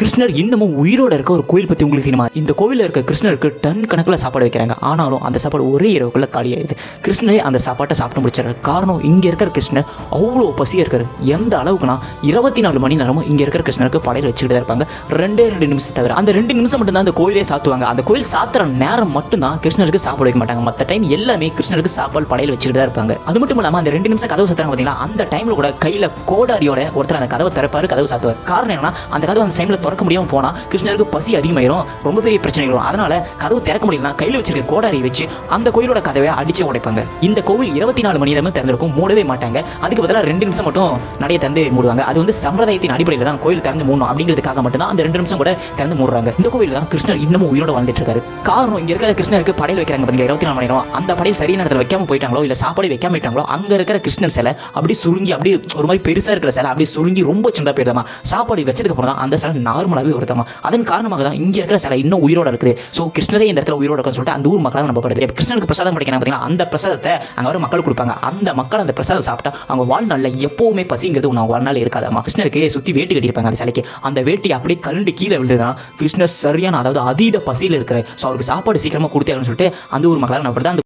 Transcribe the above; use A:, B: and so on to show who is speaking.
A: கிருஷ்ணர் இன்னமும் உயிரோட இருக்க ஒரு கோயில் பற்றி உங்களுக்கு தெரியுமா? இந்த கோவிலில் இருக்க கிருஷ்ணருக்கு டன் கணக்கில் சாப்பாடு வைக்கிறாங்க. ஆனாலும் அந்த சாப்பாடு ஒரே இரவுக்குள்ள காலியாயிடுது. கிருஷ்ணரே அந்த சாப்பாட்டை சாப்பிட்டு முடிச்சாரு. காரணம், இங்கே இருக்கிற கிருஷ்ணர் அவ்வளோ பசியாக இருக்காரு. எந்த அளவுக்குனா 24 மணி நேரமும் இங்கே இருக்கிற கிருஷ்ணருக்கு படையில் வச்சுக்கிட்டு தான் இருப்பாங்க. 2 நிமிஷம் தவிர அந்த 2 நிமிஷம் மட்டும்தான் அந்த கோயிலே சாத்துவாங்க. அந்த கோயில் சாத்துற நேரம் மட்டும்தான் கிருஷ்ணருக்கு சாப்பாடு வைக்க மாட்டாங்க. மற்ற டைம் எல்லாமே கிருஷ்ணருக்கு சாப்பாடு படையில் வச்சுக்கிட்டு தான் இருப்பாங்க. அது மட்டும் இல்லாமல் அந்த 2 நிமிஷம் கதவு சாத்துறாங்க பார்த்தீங்களா, அந்த டைமில் கூட கையில் கோடாரியோட ஒருத்தர் அந்த கதவை திறப்பாரு, கதவு சாத்துவார். காரணம் என்னன்னா, அந்த கதவு அந்த டைமில் திறக்க முடியாமல் போனால் கிருஷ்ணருக்கு பசி அதிகமாயிரும், ரொம்ப பெரிய பிரச்சனைகள் வரும். அதனால கதவு திறக்க முடியலன்னா கையில் வச்சிருக்க கோடாரி வச்சு அந்த கோயிலோட கதவை அடிச்சு உடைப்பாங்க. இந்த கோவில் 24 மணி நேரமும் திறந்திருக்கும், மூடவே மாட்டாங்க. அதுக்கு பதிலாக 2 நிமிஷம் மட்டும் நடைய திறந்து மூடுவாங்க. அது வந்து சம்பிரதாயத்தின் அடிப்படையில் தான் கோயில் திறந்து மூடணும் அப்படிங்கிறதுக்காக மட்டும்தான் அந்த 2 நிமிஷம் கூட திறந்து மூடுறாங்க. இந்த கோவில் தான் கிருஷ்ணர் இன்னமும் உயிரோட வாழ்ந்துட்டு இருக்காரு. காரணம், இங்க இருக்கிற கிருஷ்ணருக்கு படையில் வைக்கிறாங்க பாருங்க 24 மணி நேரம். அந்த படையில் சரியான இடத்துல வைக்காம போயிட்டாங்களோ, இல்ல சாப்பாடு வைக்காம போயிட்டாங்களோ, அங்க இருக்கிற கிருஷ்ணர் சிலை அப்படி சுருங்கி, அப்படி ஒரு மாதிரி பெருசா இருக்கிற சிலை அப்படி சுருங்கி ரொம்ப சின்ன போயிடுமா. சாப்பாடு வச்சதுக்கு அப்புறம் தான் அந்த சிலை நார்மலாகவே வருதாமா. அதன் காரணமாக தான் இங்க இருக்கிற சிலை இன்னும் உயிரோட இருக்குது. ஸோ கிருஷ்ணரே இந்த இடத்துல உயிரோட இருக்குன்னு சொல்லிட்டு அந்த ஊர் மக்களால் நம்பப்படுது. கிருஷ்ணருக்கு பிரசாதம் கிடைக்கிறாங்க பார்த்தீங்கன்னா, அந்த பிரசாதத்தை அங்கே வர மக்கள் கொடுப்பாங்க. அந்த மக்கள் அந்த பிரசாதம் சாப்பிட்டா அவங்க வாழ்நாளில் எப்பவுமே பசிங்கிறது ஒன்று வாழ்நாள் இருக்காதாமா. கிருஷ்ணருக்கு சுற்றி வேட்டி கட்டியிருப்பாங்க அந்த சிலைக்கு. அந்த வேட்டி அப்படியே கரண்டு கீழே விழுதுதான் கிருஷ்ணர் சரியான, அதாவது அதீத பசியில் இருக்கிற, ஸோ அவருக்கு சாப்பாடு சீக்கிரமாக கொடுத்தேன்னு சொல்லிட்டு அந்த ஊர் மக்களால் நம்பப்படுது. அந்த